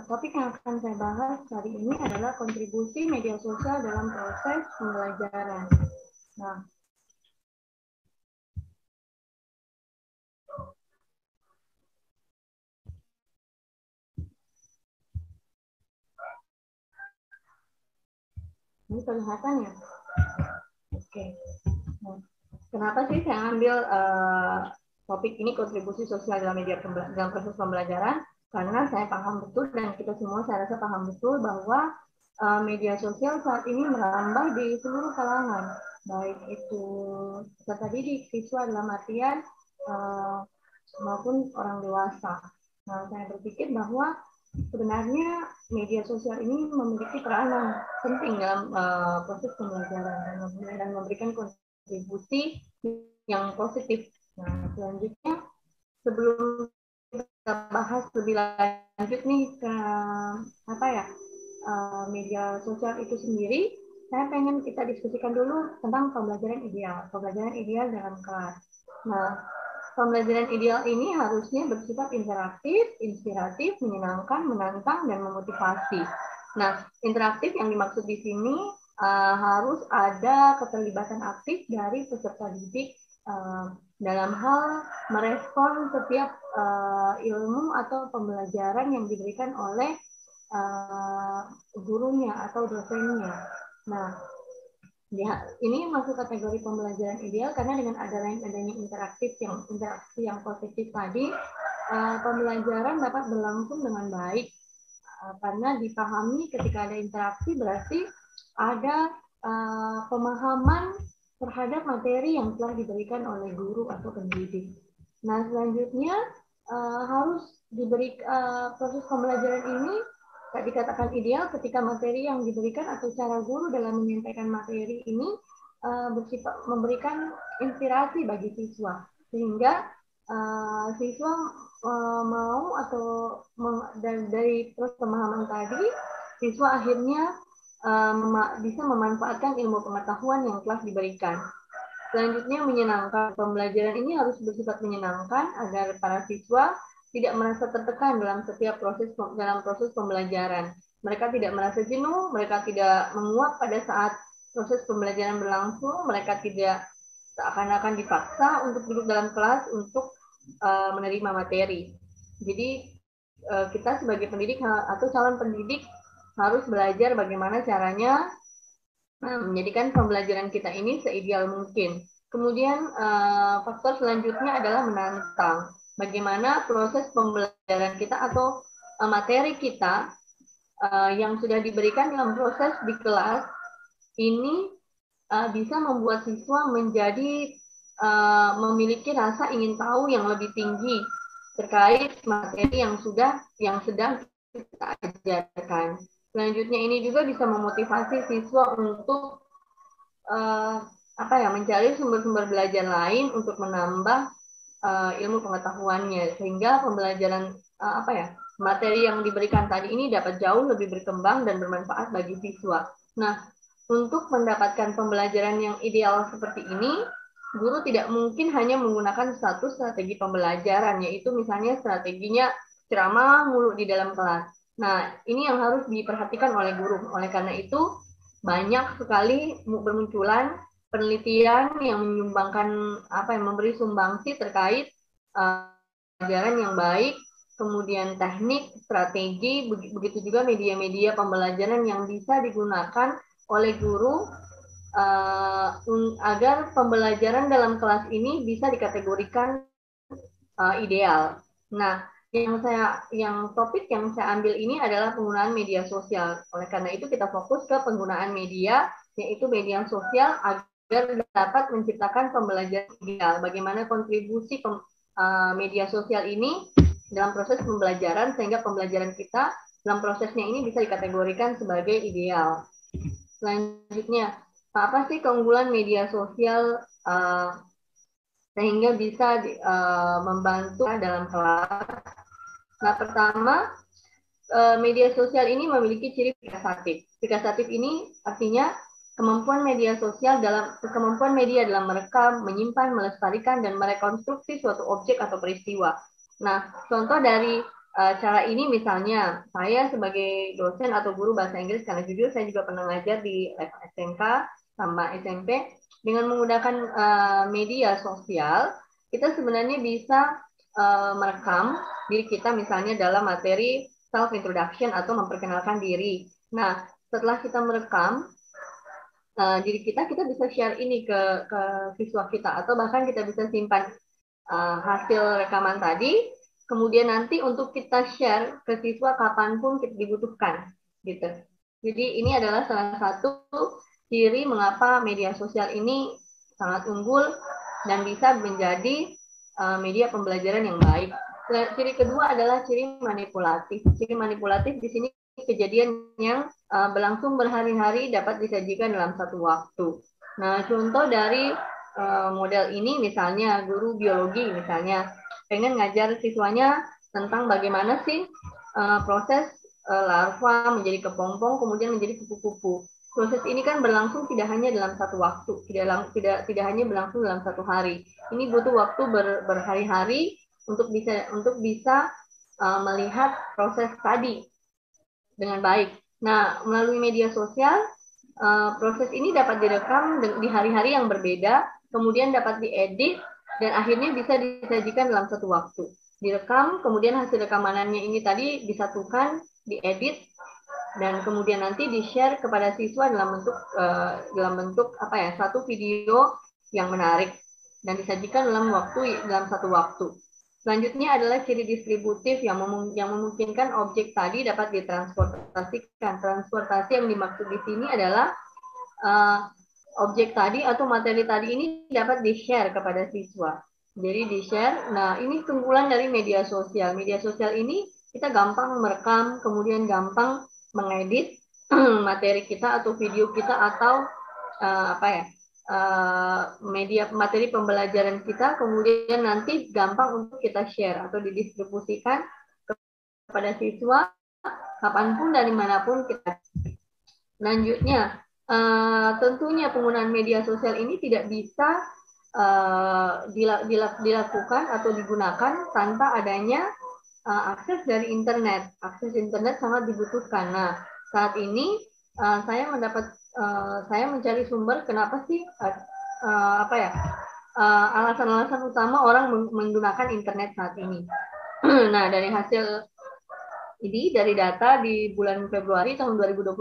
Topik yang akan saya bahas hari ini adalah kontribusi media sosial dalam proses pembelajaran. Nah, ini kelihatan ya? Oke. Nah, kenapa sih saya ambil topik ini kontribusi sosial dalam dalam proses pembelajaran? Karena saya paham betul dan kita semua saya rasa paham betul bahwa media sosial saat ini merambah di seluruh kalangan, baik itu peserta didik, siswa dalam artian maupun orang dewasa. Nah, saya berpikir bahwa sebenarnya media sosial ini memiliki peranan penting dalam proses pembelajaran dan memberikan kontribusi yang positif. Nah, selanjutnya sebelum kita bahas lebih lanjut nih ke media sosial itu sendiri, saya pengen kita diskusikan dulu tentang pembelajaran ideal dalam kelas. Nah, pembelajaran ideal ini harusnya bersifat interaktif, inspiratif, menyenangkan, menantang, dan memotivasi. Nah, interaktif yang dimaksud di sini harus ada keterlibatan aktif dari peserta didik dalam hal merespon setiap ilmu atau pembelajaran yang diberikan oleh gurunya atau dosennya. Nah, ini masuk kategori pembelajaran ideal karena dengan adanya interaksi yang positif tadi, pembelajaran dapat berlangsung dengan baik karena dipahami ketika ada interaksi berarti ada pemahaman terhadap materi yang telah diberikan oleh guru atau pendidik. Nah, selanjutnya harus diberi proses pembelajaran ini dikatakan ideal ketika materi yang diberikan atau cara guru dalam menyampaikan materi ini bersifat memberikan inspirasi bagi siswa sehingga siswa mau atau dari proses pemahaman tadi siswa akhirnya bisa memanfaatkan ilmu pengetahuan yang telah diberikan. Selanjutnya menyenangkan. Pembelajaran ini harus bersifat menyenangkan agar para siswa tidak merasa tertekan dalam setiap proses pembelajaran. Mereka tidak merasa jenuh, mereka tidak menguap pada saat proses pembelajaran berlangsung, mereka tidak seakan-akan dipaksa untuk duduk dalam kelas untuk menerima materi. Jadi kita sebagai pendidik atau calon pendidik harus belajar bagaimana caranya menjadikan pembelajaran kita ini seideal mungkin. Kemudian faktor selanjutnya adalah menantang. Bagaimana proses pembelajaran kita atau materi kita yang sudah diberikan dalam proses di kelas ini bisa membuat siswa menjadi memiliki rasa ingin tahu yang lebih tinggi terkait materi yang sedang kita ajarkan. Selanjutnya ini juga bisa memotivasi siswa untuk mencari sumber-sumber belajar lain untuk menambah ilmu pengetahuannya sehingga pembelajaran materi yang diberikan tadi ini dapat jauh lebih berkembang dan bermanfaat bagi siswa. Nah, untuk mendapatkan pembelajaran yang ideal seperti ini, guru tidak mungkin hanya menggunakan satu strategi pembelajaran, yaitu misalnya strateginya ceramah mulu di dalam kelas. Nah, ini yang harus diperhatikan oleh guru. Oleh karena itu, banyak sekali bermunculan penelitian yang menyumbangkan memberi sumbangsi terkait pembelajaran yang baik, kemudian teknik, strategi, begitu juga media-media pembelajaran yang bisa digunakan oleh guru agar pembelajaran dalam kelas ini bisa dikategorikan ideal. Nah, topik yang saya ambil ini adalah penggunaan media sosial. Oleh karena itu kita fokus ke penggunaan media, yaitu media sosial agar dapat menciptakan pembelajaran ideal. Bagaimana kontribusi media sosial ini dalam proses pembelajaran sehingga pembelajaran kita dalam prosesnya ini bisa dikategorikan sebagai ideal. Selanjutnya, apa sih keunggulan media sosial sehingga bisa membantu dalam kelas? Nah, pertama, media sosial ini memiliki ciri fikasatif. Fikasatif ini artinya kemampuan media dalam merekam, menyimpan, melestarikan, dan merekonstruksi suatu objek atau peristiwa. Nah, contoh dari cara ini misalnya saya sebagai dosen atau guru bahasa Inggris, karena jujur saya juga pernah ngajar di SMK sama SMP, dengan menggunakan media sosial, kita sebenarnya bisa merekam diri kita misalnya dalam materi self introduction atau memperkenalkan diri. Nah, setelah kita merekam diri kita bisa share ini ke siswa kita, atau bahkan kita bisa simpan hasil rekaman tadi, kemudian nanti untuk kita share ke siswa kapanpun kita dibutuhkan, gitu. Jadi ini adalah salah satu ciri mengapa media sosial ini sangat unggul dan bisa menjadi media pembelajaran yang baik. Ciri kedua adalah ciri manipulatif. Ciri manipulatif di sini kejadian yang berlangsung berhari-hari dapat disajikan dalam satu waktu. Nah, contoh dari model ini misalnya guru biologi misalnya pengen ngajar siswanya tentang bagaimana sih proses larva menjadi kepompong kemudian menjadi kupu-kupu. Proses ini kan berlangsung tidak hanya dalam satu waktu, tidak hanya berlangsung dalam satu hari. Ini butuh waktu berhari-hari untuk bisa melihat proses tadi dengan baik. Nah, melalui media sosial, proses ini dapat direkam di hari-hari yang berbeda, kemudian dapat diedit, dan akhirnya bisa disajikan dalam satu waktu. Direkam, kemudian hasil rekamanannya ini tadi disatukan, diedit, dan kemudian nanti di-share kepada siswa dalam bentuk satu video yang menarik dan disajikan dalam satu waktu. Selanjutnya adalah ciri distributif yang memungkinkan objek tadi dapat ditransportasikan. Transportasi yang dimaksud di sini adalah objek tadi atau materi tadi ini dapat di-share kepada siswa. Jadi di-share. Nah, ini keunggulan dari media sosial. Media sosial ini kita gampang merekam, kemudian gampang mengedit materi kita atau video kita atau materi pembelajaran kita, kemudian nanti gampang untuk kita share atau didistribusikan kepada siswa kapanpun dari manapun kita. Selanjutnya, tentunya penggunaan media sosial ini tidak bisa dilakukan atau digunakan tanpa adanya akses dari internet. Akses internet sangat dibutuhkan. Nah, saat ini saya mencari sumber kenapa sih alasan-alasan utama orang menggunakan internet saat ini. Nah, dari hasil ini, dari data di bulan Februari tahun 2022,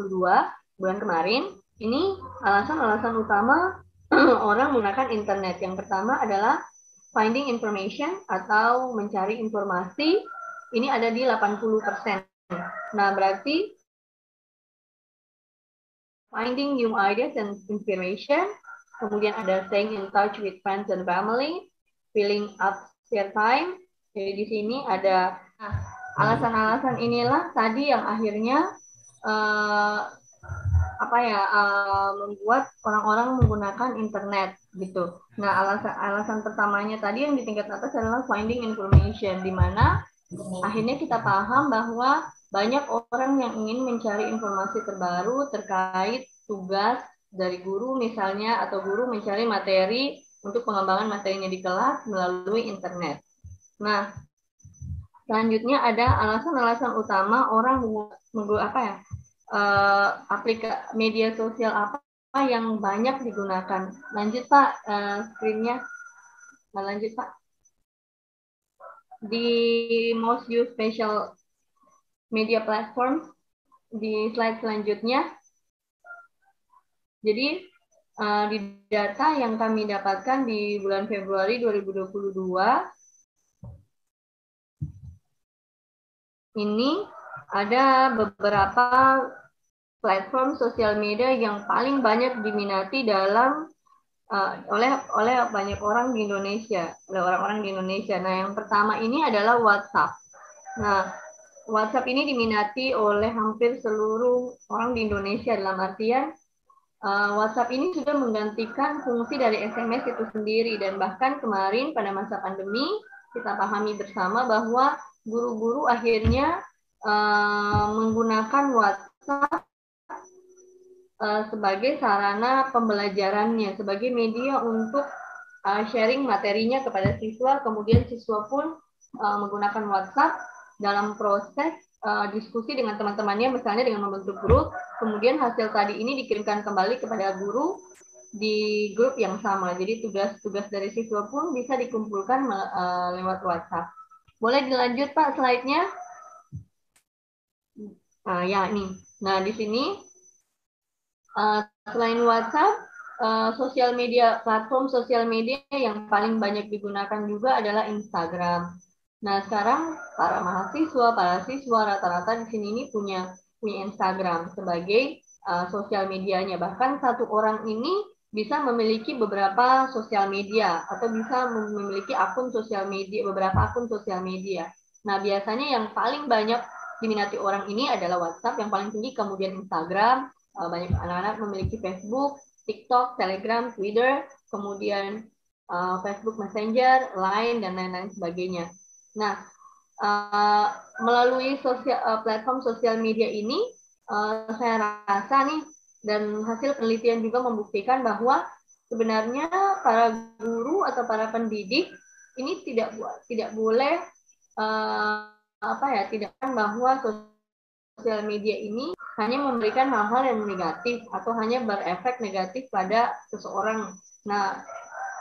bulan kemarin, ini alasan-alasan utama orang menggunakan internet. Yang pertama adalah finding information atau mencari informasi, ini ada di 80%. Nah, berarti finding new ideas and inspiration, kemudian ada staying in touch with friends and family, filling up spare time. Jadi di sini ada alasan-alasan inilah tadi yang akhirnya membuat orang-orang menggunakan internet gitu. Nah, alasan pertamanya tadi yang di tingkat atas adalah finding information, di mana akhirnya kita paham bahwa banyak orang yang ingin mencari informasi terbaru terkait tugas dari guru misalnya, atau guru mencari materi untuk pengembangan materinya di kelas melalui internet. Nah, selanjutnya ada alasan-alasan utama orang media sosial apa yang banyak digunakan. Lanjut Pak, screen-nya. Lanjut Pak. Di most used special media platform di slide selanjutnya. Jadi di data yang kami dapatkan di bulan Februari 2022 ini ada beberapa platform sosial media yang paling banyak diminati oleh banyak orang di Indonesia, oleh orang-orang di Indonesia. Nah, yang pertama ini adalah WhatsApp. Nah, WhatsApp ini diminati oleh hampir seluruh orang di Indonesia, dalam artian WhatsApp ini sudah menggantikan fungsi dari SMS itu sendiri, dan bahkan kemarin pada masa pandemi kita pahami bersama bahwa guru-guru akhirnya menggunakan WhatsApp sebagai sarana pembelajarannya, sebagai media untuk sharing materinya kepada siswa, kemudian siswa pun menggunakan WhatsApp dalam proses diskusi dengan teman-temannya, misalnya dengan membentuk grup, kemudian hasil tadi ini dikirimkan kembali kepada guru di grup yang sama. Jadi tugas-tugas dari siswa pun bisa dikumpulkan lewat WhatsApp. Boleh dilanjut Pak slide-nya? Nah, ya nih. Nah, di sini selain WhatsApp, platform sosial media yang paling banyak digunakan juga adalah Instagram. Nah, sekarang para siswa rata-rata di sini ini punya Instagram sebagai sosial medianya. Bahkan satu orang ini bisa memiliki beberapa sosial media atau bisa memiliki beberapa akun sosial media. Nah, biasanya yang paling banyak diminati orang ini adalah WhatsApp yang paling tinggi, kemudian Instagram, banyak anak-anak memiliki Facebook, TikTok, Telegram, Twitter, kemudian Facebook Messenger, Line, dan lain-lain sebagainya. Nah, melalui platform sosial media ini, saya rasa nih, dan hasil penelitian juga membuktikan bahwa sebenarnya para guru atau para pendidik ini tidak boleh tidak bahwa sosial media ini hanya memberikan hal-hal yang negatif atau hanya berefek negatif pada seseorang. Nah,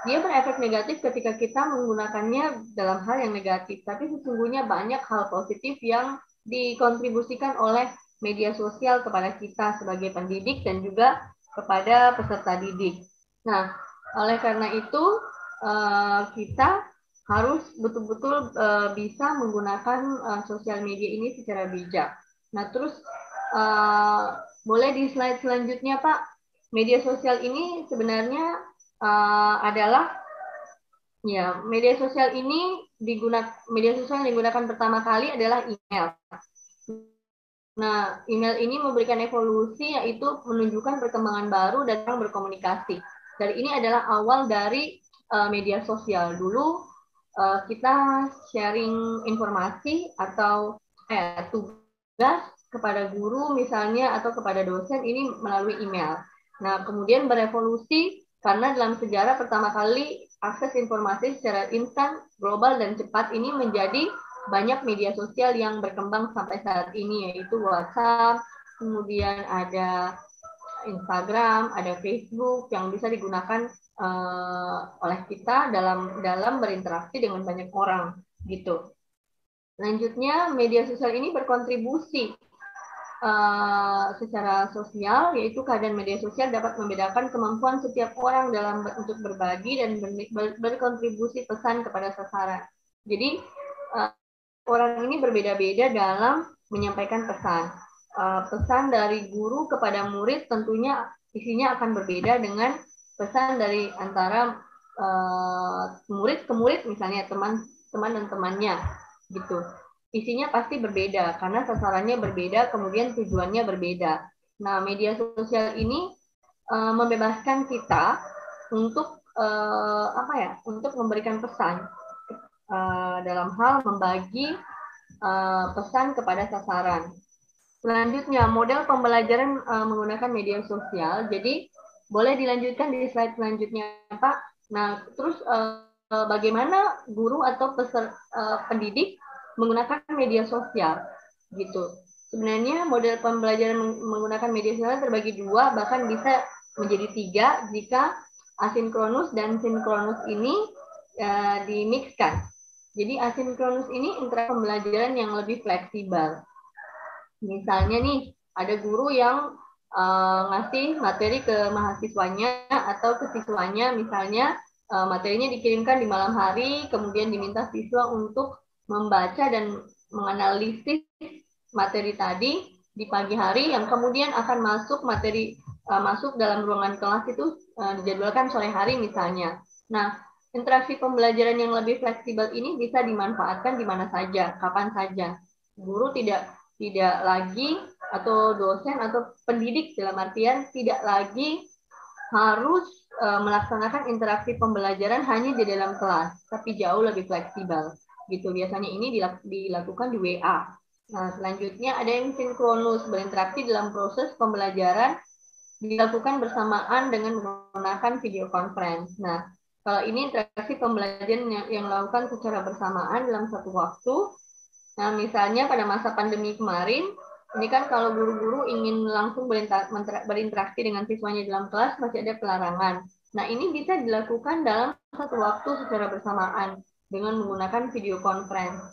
dia berefek negatif ketika kita menggunakannya dalam hal yang negatif, tapi sesungguhnya banyak hal positif yang dikontribusikan oleh media sosial kepada kita sebagai pendidik dan juga kepada peserta didik. Nah, oleh karena itu kita harus betul-betul bisa menggunakan sosial media ini secara bijak. Nah, terus boleh di slide selanjutnya, Pak. Media sosial ini sebenarnya adalah media sosial yang digunakan pertama kali adalah email. Nah, email ini memberikan evolusi, yaitu menunjukkan perkembangan baru dan berkomunikasi. Dari ini adalah awal dari media sosial. Dulu kita sharing informasi atau tugas kepada guru misalnya atau kepada dosen ini melalui email. Nah, kemudian berevolusi karena dalam sejarah pertama kali akses informasi secara instan, global, dan cepat ini menjadi banyak media sosial yang berkembang sampai saat ini, yaitu WhatsApp, kemudian ada Instagram, ada Facebook yang bisa digunakan oleh kita dalam berinteraksi dengan banyak orang gitu. Selanjutnya, media sosial ini berkontribusi secara sosial, yaitu keadaan media sosial dapat membedakan kemampuan setiap orang untuk berbagi dan berkontribusi pesan kepada sasaran. Jadi orang ini berbeda-beda dalam menyampaikan pesan. Pesan dari guru kepada murid tentunya isinya akan berbeda dengan pesan dari antara murid ke murid, misalnya teman dan temannya gitu. Isinya pasti berbeda karena sasarannya berbeda, kemudian tujuannya berbeda. Nah, media sosial ini membebaskan kita untuk untuk memberikan pesan dalam hal membagi pesan kepada sasaran. Selanjutnya, model pembelajaran menggunakan media sosial. Jadi, boleh dilanjutkan di slide selanjutnya, Pak. Nah, terus bagaimana guru atau pendidik menggunakan media sosial gitu. Sebenarnya model pembelajaran menggunakan media sosial terbagi dua, bahkan bisa menjadi 3 jika asinkronus dan sinkronus ini dimixkan. Jadi asinkronus ini interaksi pembelajaran yang lebih fleksibel. Misalnya nih, ada guru yang ngasih materi ke mahasiswanya atau ke siswanya, misalnya materinya dikirimkan di malam hari, kemudian diminta siswa untuk membaca dan menganalisis materi tadi di pagi hari, yang kemudian akan masuk dalam ruangan kelas itu dijadwalkan sore hari misalnya. Nah, interaksi pembelajaran yang lebih fleksibel ini bisa dimanfaatkan di mana saja, kapan saja. Guru tidak lagi, atau dosen atau pendidik dalam artian tidak lagi harus melaksanakan interaksi pembelajaran hanya di dalam kelas, tapi jauh lebih fleksibel. Gitu. Biasanya ini dilakukan di WA. Nah, selanjutnya ada yang sinkronus, berinteraksi dalam proses pembelajaran dilakukan bersamaan dengan menggunakan video conference. Nah, kalau ini interaksi pembelajaran yang dilakukan secara bersamaan dalam satu waktu, Nah, misalnya pada masa pandemi kemarin, ini kan kalau guru-guru ingin langsung berinteraksi dengan siswanya dalam kelas, masih ada pelarangan. Nah, ini bisa dilakukan dalam satu waktu secara bersamaan dengan menggunakan video conference.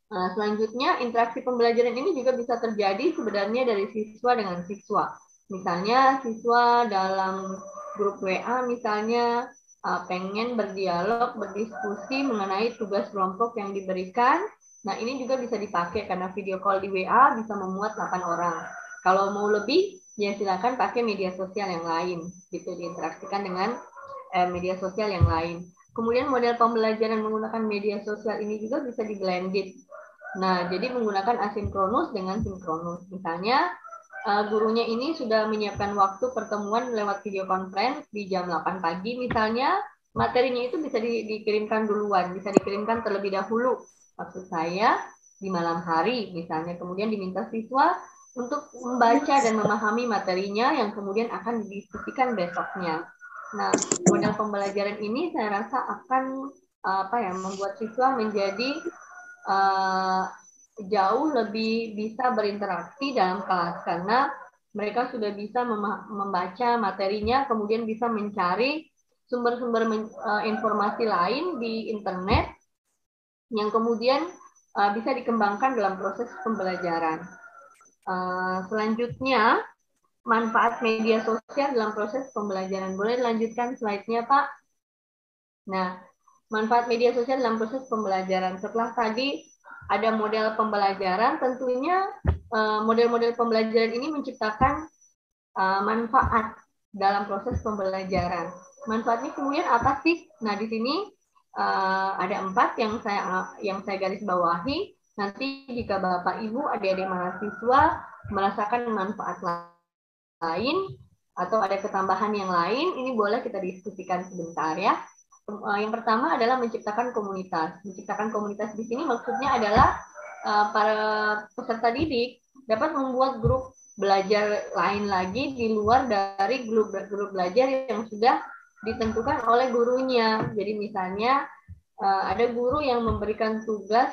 Nah, selanjutnya, interaksi pembelajaran ini juga bisa terjadi sebenarnya dari siswa dengan siswa. Misalnya, siswa dalam grup WA misalnya pengen berdialog, berdiskusi mengenai tugas kelompok yang diberikan. Nah, ini juga bisa dipakai karena video call di WA bisa memuat 8 orang. Kalau mau lebih, ya silakan pakai media sosial yang lain, gitu, diinteraksikan dengan media sosial yang lain. Kemudian model pembelajaran menggunakan media sosial ini juga bisa di-blended. Nah, jadi menggunakan asinkronus dengan sinkronus. Misalnya, gurunya ini sudah menyiapkan waktu pertemuan lewat video conference di jam 8 pagi misalnya, materinya itu bisa dikirimkan duluan, bisa dikirimkan terlebih dahulu. Maksud saya, di malam hari misalnya, kemudian diminta siswa untuk membaca dan memahami materinya yang kemudian akan didiskusikan besoknya. Nah, model pembelajaran ini saya rasa akan membuat siswa menjadi jauh lebih bisa berinteraksi dalam kelas karena mereka sudah bisa membaca materinya, kemudian bisa mencari sumber-sumber informasi lain di internet yang kemudian bisa dikembangkan dalam proses pembelajaran. Selanjutnya, manfaat media sosial dalam proses pembelajaran. Boleh dilanjutkan slide-nya, Pak? Nah, manfaat media sosial dalam proses pembelajaran. Setelah tadi ada model pembelajaran, tentunya model-model pembelajaran ini menciptakan manfaat dalam proses pembelajaran. Manfaatnya kemudian apa sih? Nah, di sini ada 4 yang saya garis bawahi. Nanti jika Bapak Ibu, adik-adik mahasiswa merasakan manfaat lain atau ada ketambahan yang lain, ini boleh kita diskusikan sebentar ya. Yang pertama adalah menciptakan komunitas. Menciptakan komunitas di sini maksudnya adalah para peserta didik dapat membuat grup belajar lain lagi di luar dari grup belajar yang sudah ditentukan oleh gurunya. Jadi misalnya ada guru yang memberikan tugas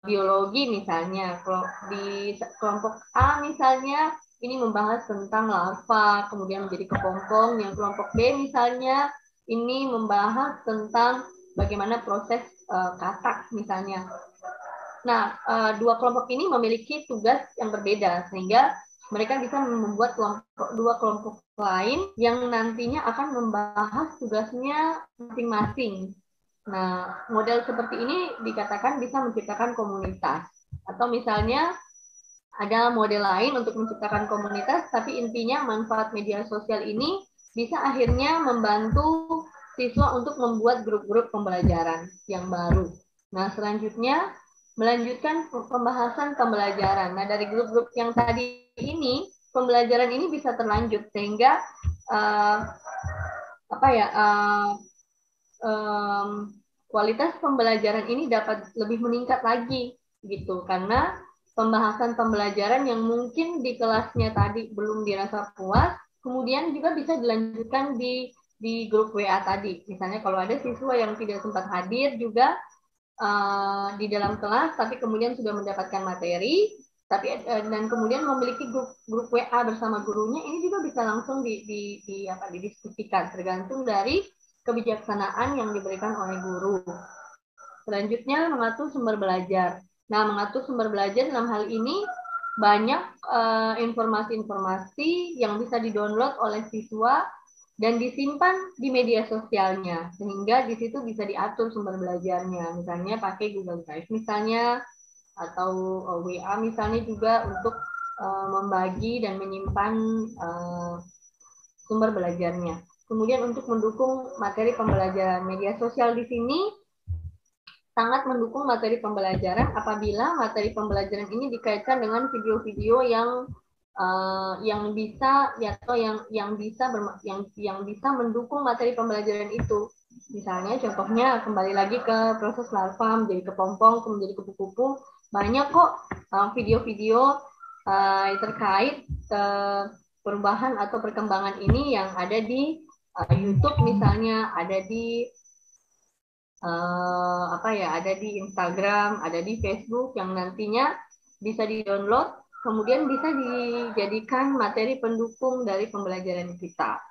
biologi misalnya, di kelompok A misalnya ini membahas tentang larva, kemudian menjadi kepompong. Yang kelompok B misalnya ini membahas tentang bagaimana proses katak misalnya. Nah, dua kelompok ini memiliki tugas yang berbeda sehingga mereka bisa membuat dua kelompok lain yang nantinya akan membahas tugasnya masing-masing. Nah, model seperti ini dikatakan bisa menciptakan komunitas. Atau misalnya ada model lain untuk menciptakan komunitas, tapi intinya manfaat media sosial ini bisa akhirnya membantu siswa untuk membuat grup-grup pembelajaran yang baru. Nah, selanjutnya melanjutkan pembahasan pembelajaran. Nah, dari grup-grup yang tadi ini, pembelajaran ini bisa terlanjut sehingga kualitas pembelajaran ini dapat lebih meningkat lagi gitu karena pembahasan pembelajaran yang mungkin di kelasnya tadi belum dirasa puas, kemudian juga bisa dilanjutkan di grup WA tadi. Misalnya kalau ada siswa yang tidak sempat hadir juga di dalam kelas, tapi kemudian sudah mendapatkan materi, dan kemudian memiliki grup WA bersama gurunya, ini juga bisa langsung didiskusikan, tergantung dari kebijaksanaan yang diberikan oleh guru. Selanjutnya, mengatur sumber belajar. Nah, mengatur sumber belajar dalam hal ini banyak informasi-informasi yang bisa di-download oleh siswa dan disimpan di media sosialnya, sehingga di situ bisa diatur sumber belajarnya. Misalnya pakai Google Drive misalnya, atau WA misalnya juga untuk membagi dan menyimpan sumber belajarnya. Kemudian untuk mendukung materi pembelajaran, media sosial di sini sangat mendukung materi pembelajaran apabila materi pembelajaran ini dikaitkan dengan video-video yang bisa atau yang bisa mendukung materi pembelajaran itu. Misalnya contohnya kembali lagi ke proses larva menjadi kepompong, menjadi kupu-kupu, banyak kok video-video terkait perubahan atau perkembangan ini yang ada di YouTube misalnya, ada di apa ya, ada di Instagram, ada di Facebook yang nantinya bisa di-download, kemudian bisa dijadikan materi pendukung dari pembelajaran kita.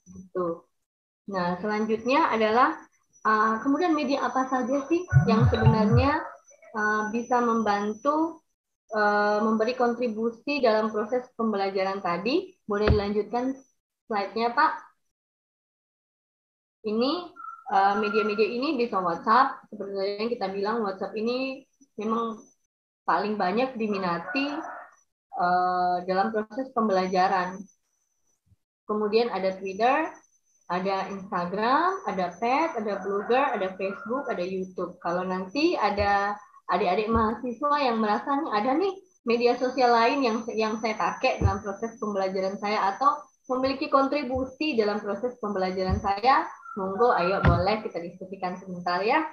Gitu. Nah, selanjutnya adalah kemudian media apa saja sih yang sebenarnya bisa membantu memberi kontribusi dalam proses pembelajaran tadi. Boleh dilanjutkan slide-nya, Pak? Ini media-media ini bisa WhatsApp, seperti yang kita bilang WhatsApp ini memang paling banyak diminati dalam proses pembelajaran. Kemudian ada Twitter, ada Instagram, ada Pet, ada Blogger, ada Facebook, ada YouTube. Kalau nanti ada adik-adik mahasiswa yang merasa nih ada nih media sosial lain yang saya pakai dalam proses pembelajaran saya atau memiliki kontribusi dalam proses pembelajaran saya, monggo ayo boleh kita diskusikan sebentar ya.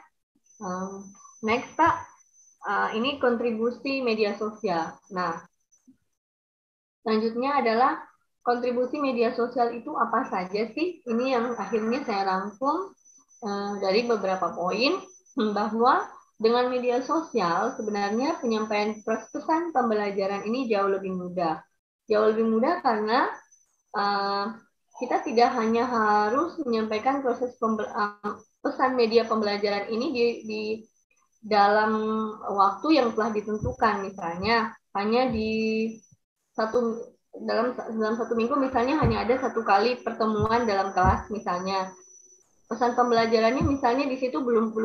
Next Pak, ini kontribusi media sosial. Nah, selanjutnya adalah kontribusi media sosial itu apa saja sih? Ini yang akhirnya saya rangkum dari beberapa poin bahwa dengan media sosial sebenarnya penyampaian pesan pembelajaran ini jauh lebih mudah. Jauh lebih mudah karena kita tidak hanya harus menyampaikan proses pesan media pembelajaran ini di dalam waktu yang telah ditentukan, misalnya hanya di dalam satu minggu misalnya hanya ada satu kali pertemuan dalam kelas misalnya. Pesan pembelajarannya misalnya di situ belum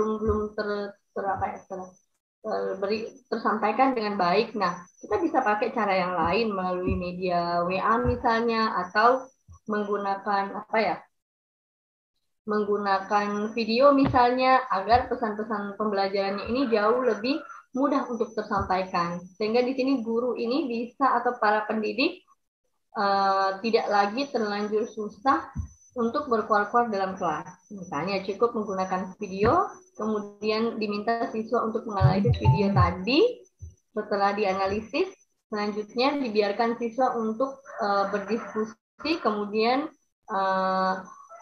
tersampaikan dengan baik. Nah, kita bisa pakai cara yang lain melalui media WA misalnya atau menggunakan menggunakan video misalnya agar pesan-pesan pembelajarannya ini jauh lebih mudah untuk tersampaikan. Sehingga di sini guru ini bisa atau para pendidik tidak lagi terlanjur susah untuk berkuar-kuar dalam kelas. Misalnya cukup menggunakan video, kemudian diminta siswa untuk menganalisis video tadi, setelah dianalisis, selanjutnya dibiarkan siswa untuk berdiskusi, kemudian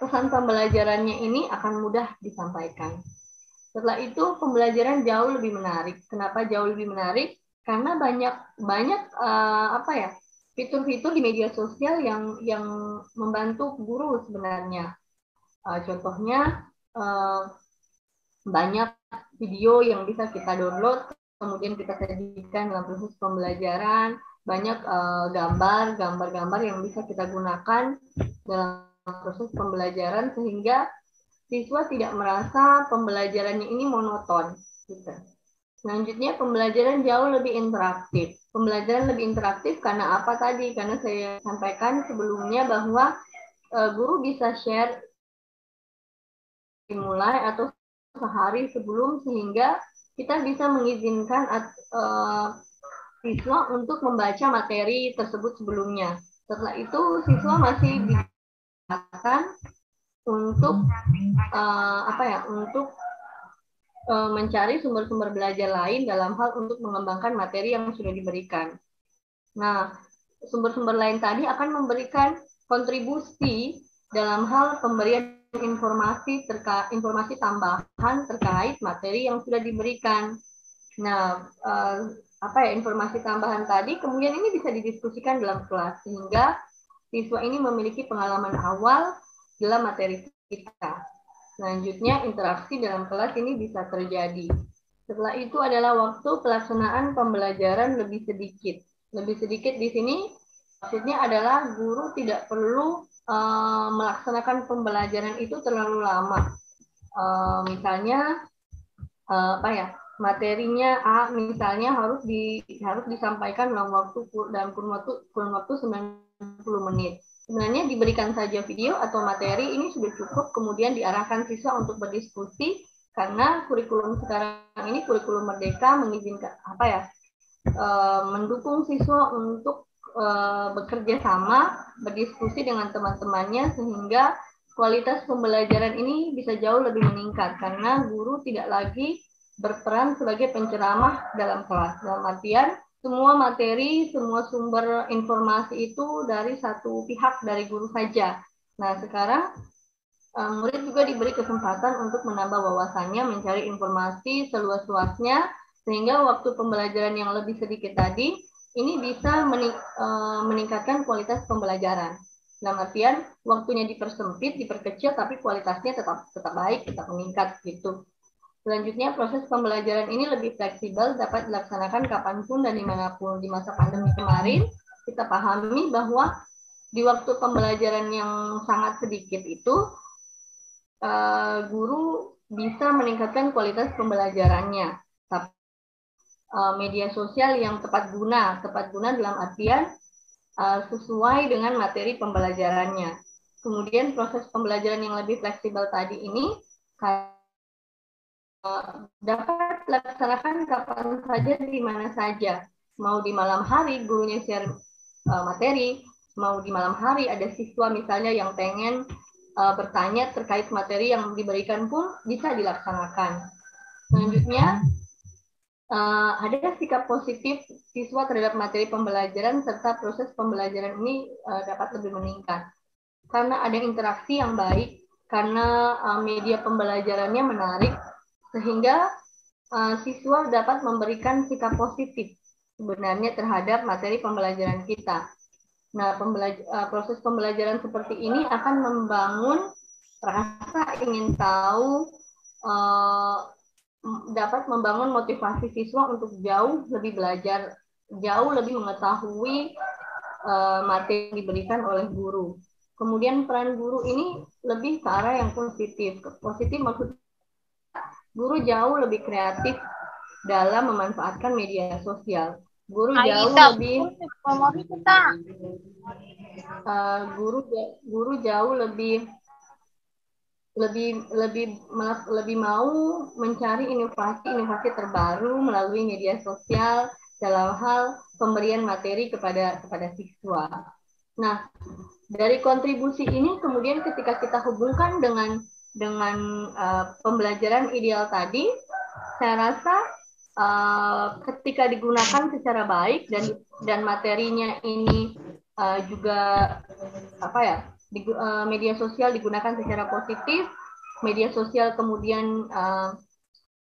pesan pembelajarannya ini akan mudah disampaikan. Setelah itu pembelajaran jauh lebih menarik. Kenapa jauh lebih menarik? Karena banyak fitur-fitur di media sosial yang membantu guru sebenarnya. Contohnya banyak video yang bisa kita download, kemudian kita sajikan dalam proses pembelajaran. Banyak gambar-gambar yang bisa kita gunakan dalam proses pembelajaran sehingga siswa tidak merasa pembelajarannya ini monoton. Gitu. Selanjutnya pembelajaran jauh lebih interaktif. Pembelajaran lebih interaktif karena apa tadi? Karena saya sampaikan sebelumnya bahwa guru bisa share dimulai atau sehari sebelum sehingga kita bisa mengizinkan siswa untuk membaca materi tersebut sebelumnya. Setelah itu siswa masih diajarkan untuk mencari sumber-sumber belajar lain dalam hal untuk mengembangkan materi yang sudah diberikan. Nah, sumber-sumber lain tadi akan memberikan kontribusi dalam hal pemberian informasi tambahan terkait materi yang sudah diberikan. Nah, informasi tambahan tadi kemudian ini bisa didiskusikan dalam kelas sehingga siswa ini memiliki pengalaman awal dalam materi kita. Selanjutnya, interaksi dalam kelas ini bisa terjadi. Setelah itu adalah waktu pelaksanaan pembelajaran lebih sedikit. Lebih sedikit di sini maksudnya adalah guru tidak perlu melaksanakan pembelajaran itu terlalu lama. Misalnya materinya A misalnya harus disampaikan dalam kurun waktu 90 menit. Sebenarnya diberikan saja video atau materi ini sudah cukup, kemudian diarahkan siswa untuk berdiskusi karena kurikulum sekarang ini kurikulum merdeka mengizinkan mendukung siswa untuk bekerja sama, berdiskusi dengan teman-temannya sehingga kualitas pembelajaran ini bisa jauh lebih meningkat karena guru tidak lagi berperan sebagai penceramah dalam kelas. Dalam artian semua materi, semua sumber informasi itu dari satu pihak, dari guru saja. Nah, sekarang murid juga diberi kesempatan untuk menambah wawasannya, mencari informasi seluas-luasnya, sehingga waktu pembelajaran yang lebih sedikit tadi, ini bisa meningkatkan kualitas pembelajaran. Dalam artian, waktunya dipersempit, diperkecil, tapi kualitasnya tetap baik, tetap meningkat gitu. Selanjutnya, proses pembelajaran ini lebih fleksibel, dapat dilaksanakan kapanpun dan dimanapun. Di masa pandemi kemarin, kita pahami bahwa di waktu pembelajaran yang sangat sedikit itu, guru bisa meningkatkan kualitas pembelajarannya. Tapi media sosial yang tepat guna dalam artian sesuai dengan materi pembelajarannya. Kemudian proses pembelajaran yang lebih fleksibel tadi ini dapat dilaksanakan kapan saja, di mana saja. Mau di malam hari gurunya share materi, mau di malam hari ada siswa misalnya yang pengen bertanya terkait materi yang diberikan pun bisa dilaksanakan. Selanjutnya, ada sikap positif siswa terhadap materi pembelajaran serta proses pembelajaran ini dapat lebih meningkat. Karena ada interaksi yang baik, karena media pembelajarannya menarik, sehingga siswa dapat memberikan sikap positif sebenarnya terhadap materi pembelajaran kita. Nah, proses pembelajaran seperti ini akan membangun rasa ingin tahu, dapat membangun motivasi siswa untuk jauh lebih belajar, jauh lebih mengetahui materi yang diberikan oleh guru. Kemudian peran guru ini lebih ke arah yang positif. Positif maksudnya guru jauh lebih kreatif dalam memanfaatkan media sosial. Guru jauh lebih guru jauh lebih mau mencari inovasi terbaru melalui media sosial dalam hal pemberian materi kepada siswa. Nah, dari kontribusi ini kemudian ketika kita hubungkan dengan pembelajaran ideal tadi, saya rasa ketika digunakan secara baik dan materinya ini juga media sosial digunakan secara positif, media sosial kemudian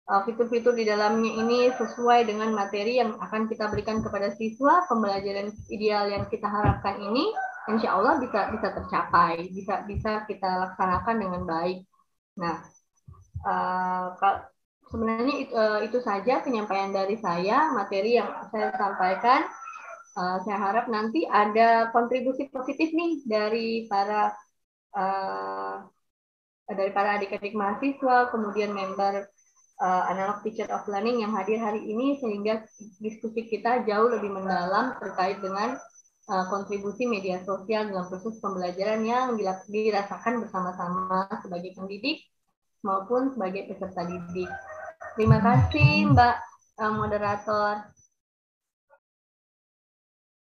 fitur-fitur di dalamnya ini sesuai dengan materi yang akan kita berikan kepada siswa, pembelajaran ideal yang kita harapkan ini insya Allah bisa tercapai, bisa kita laksanakan dengan baik. Nah, sebenarnya itu saja penyampaian dari saya, materi yang saya sampaikan. Saya harap nanti ada kontribusi positif nih dari para adik-adik mahasiswa, kemudian member Analog Teacher of Learning yang hadir hari ini, sehingga diskusi kita jauh lebih mendalam terkait dengan kontribusi media sosial dalam proses pembelajaran yang dirasakan bersama-sama sebagai pendidik maupun sebagai peserta didik. Terima kasih Mbak moderator.